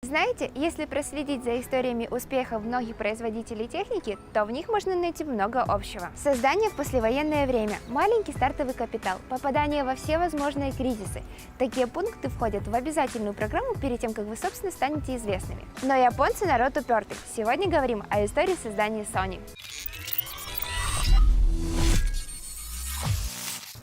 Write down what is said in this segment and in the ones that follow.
Знаете, если проследить за историями успехов многих производителей техники, то в них можно найти много общего. Создание в послевоенное время, маленький стартовый капитал, попадание во все возможные кризисы. Такие пункты входят в обязательную программу перед тем, как вы, собственно, станете известными. Но японцы народ упертый. Сегодня говорим о истории создания Sony.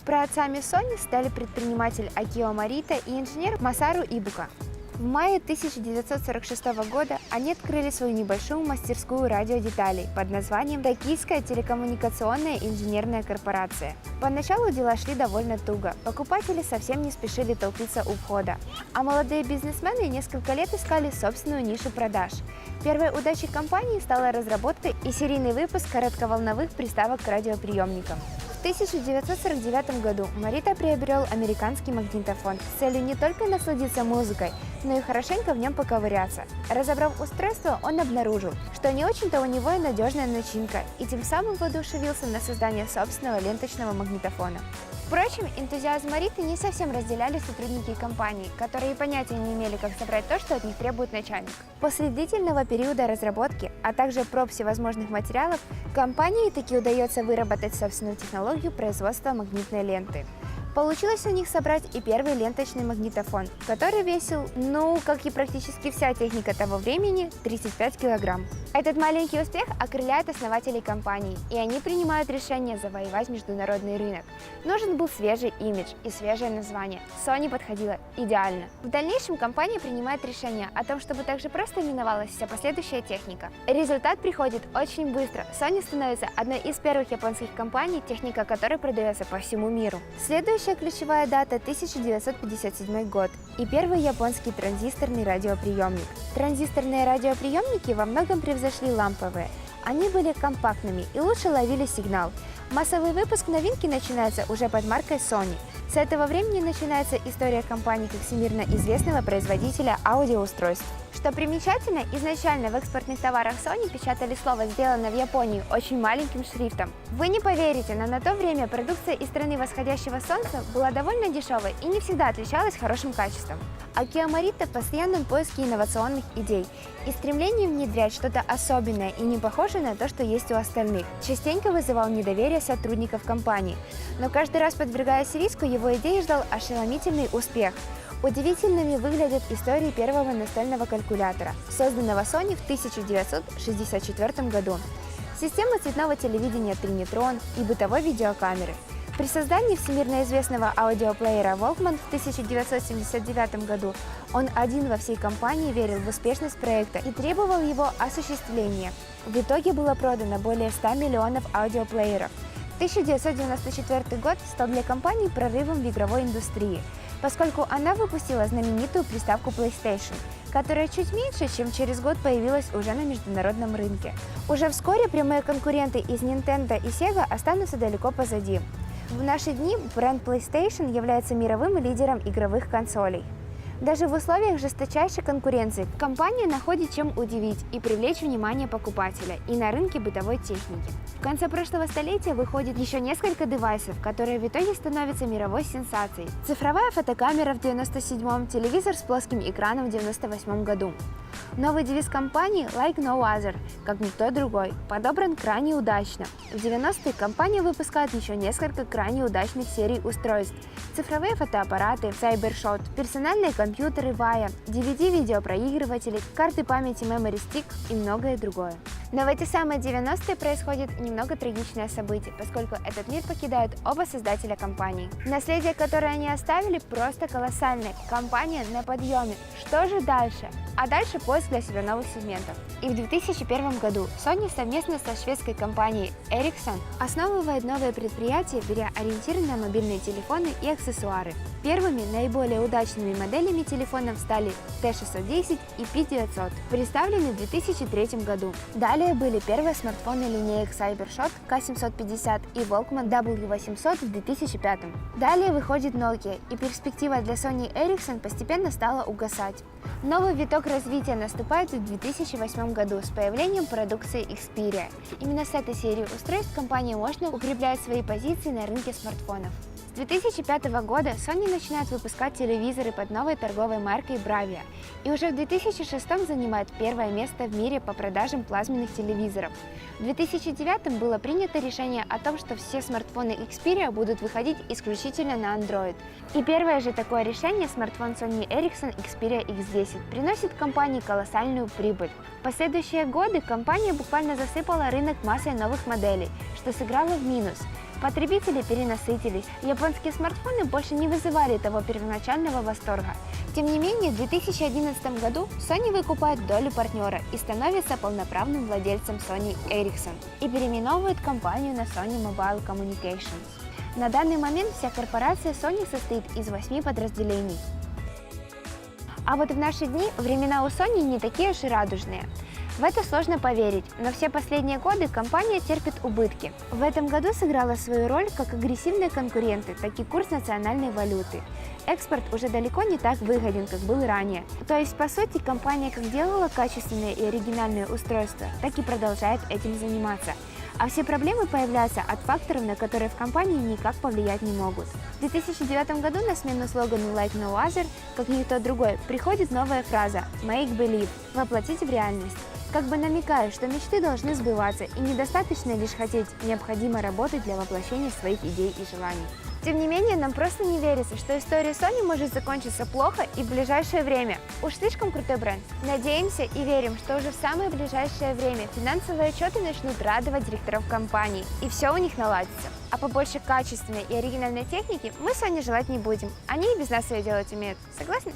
Праотцами Sony стали предприниматель Акио Морита и инженер Масару Ибука. В мае 1946 года они открыли свою небольшую мастерскую радиодеталей под названием «Токийская телекоммуникационная инженерная корпорация». Поначалу дела шли довольно туго, покупатели совсем не спешили толпиться у входа, а молодые бизнесмены несколько лет искали собственную нишу продаж. Первой удачей компании стала разработка и серийный выпуск коротковолновых приставок к радиоприемникам. В 1949 году Морита приобрел американский магнитофон с целью не только насладиться музыкой, но и хорошенько в нем поковыряться. Разобрав устройство, он обнаружил, что не очень-то у него и надежная начинка, и тем самым воодушевился на создание собственного ленточного магнитофона. Впрочем, энтузиазм Мориты не совсем разделяли сотрудники компании, которые понятия не имели, как собрать то, что от них требует начальник. После длительного периода разработки, а также проб всевозможных материалов, компании таки удается выработать собственную технологию производства магнитной ленты. Получилось у них собрать и первый ленточный магнитофон, который весил, как и практически вся техника того времени, 35 килограмм. Этот маленький успех окрыляет основателей компании, и они принимают решение завоевать международный рынок. Нужен был свежий имидж и свежее название. Sony подходило идеально. В дальнейшем компания принимает решение о том, чтобы также просто именовалась вся последующая техника. Результат приходит очень быстро. Sony становится одной из первых японских компаний, техника которой продается по всему миру. Следующая ключевая дата – 1957 год и первый японский транзисторный радиоприемник. Транзисторные радиоприемники во многом превзошли ламповые. Они были компактными и лучше ловили сигнал. Массовый выпуск новинки начинается уже под маркой Sony. С этого времени начинается история компании как всемирно известного производителя аудиоустройств. Что примечательно, изначально в экспортных товарах Sony печатали слово «сделано в Японии» очень маленьким шрифтом. Вы не поверите, но на то время продукция из страны восходящего солнца была довольно дешевой и не всегда отличалась хорошим качеством. Акио Морита в постоянном поиске инновационных идей и стремлении внедрять что-то особенное и не похожее на то, что есть у остальных, частенько вызывал недоверие сотрудников компании, но каждый раз подвергаясь риску, его идеи ждал ошеломительный успех. Удивительными выглядят истории первого настольного калькулятора, созданного Sony в 1964 году, системы цветного телевидения Тринитрон и бытовой видеокамеры. При создании всемирно известного аудиоплеера Walkman в 1979 году он один во всей компании верил в успешность проекта и требовал его осуществления. В итоге было продано более 100 миллионов аудиоплееров. 1994 год стал для компании прорывом в игровой индустрии, поскольку она выпустила знаменитую приставку PlayStation, которая чуть меньше, чем через год появилась уже на международном рынке. Уже вскоре прямые конкуренты из Nintendo и Sega останутся далеко позади. В наши дни бренд PlayStation является мировым лидером игровых консолей. Даже в условиях жесточайшей конкуренции компания находит чем удивить и привлечь внимание покупателя и на рынке бытовой техники. В конце прошлого столетия выходит еще несколько девайсов, которые в итоге становятся мировой сенсацией. Цифровая фотокамера в 1997-м, телевизор с плоским экраном в 1998 году. Новый девиз компании «Like no other», как никто другой, подобран крайне удачно. В 90-е компания выпускает еще несколько крайне удачных серий устройств. Цифровые фотоаппараты, CyberShot, персональные компьютеры VAIA, DVD-видеопроигрыватели, карты памяти Memory Stick и многое другое. Но в эти самые 90-е происходит немного трагичное событие, поскольку этот мир покидают оба создателя компании. Наследие, которое они оставили, просто колоссальное. Компания на подъеме. Что же дальше? А дальше поиск для себя новых сегментов. И в 2001 году Sony совместно со шведской компанией Ericsson основывает новое предприятие, беря ориентир на мобильные телефоны и аксессуары. Первыми наиболее удачными моделями телефонов стали T610 и P900, представлены в 2003 году. Далее были первые смартфоны линеек CyberShot K750 и Walkman W800 в 2005. Далее выходит Nokia, и перспектива для Sony Ericsson постепенно стала угасать. Новый виток развития наступает в 2008 году с появлением продукции Xperia. Именно с этой серии устройств компания мощно укрепляет свои позиции на рынке смартфонов. С 2005 года Sony начинает выпускать телевизоры под новой торговой маркой Bravia и уже в 2006 занимает первое место в мире по продажам плазменных телевизоров. В 2009 было принято решение о том, что все смартфоны Xperia будут выходить исключительно на Android. И первое же такое решение, смартфон Sony Ericsson Xperia X10, приносит компании колоссальную прибыль. В последующие годы компания буквально засыпала рынок массой новых моделей, что сыграло в минус. Потребители перенасытились, японские смартфоны больше не вызывали того первоначального восторга. Тем не менее, в 2011 году Sony выкупает долю партнера и становится полноправным владельцем Sony Ericsson и переименовывает компанию на Sony Mobile Communications. На данный момент вся корпорация Sony состоит из 8 подразделений. А вот в наши дни времена у Sony не такие уж и радужные. В это сложно поверить, но все последние годы компания терпит убытки. В этом году сыграла свою роль как агрессивные конкуренты, так и курс национальной валюты. Экспорт уже далеко не так выгоден, как был ранее. То есть, по сути, компания как делала качественные и оригинальные устройства, так и продолжает этим заниматься. А все проблемы появляются от факторов, на которые в компании никак повлиять не могут. В 2009 году на смену слогану «Like no other», как никто другой, приходит новая фраза «Make believe» – «воплотить в реальность». Как бы намекая, что мечты должны сбываться и недостаточно лишь хотеть, необходимо работать для воплощения своих идей и желаний. Тем не менее, нам просто не верится, что история Sony может закончиться плохо и в ближайшее время. Уж слишком крутой бренд. Надеемся и верим, что уже в самое ближайшее время финансовые отчеты начнут радовать директоров компании, и все у них наладится. А побольше качественной и оригинальной техники мы Sony желать не будем. Они и без нас ее делать умеют. Согласны?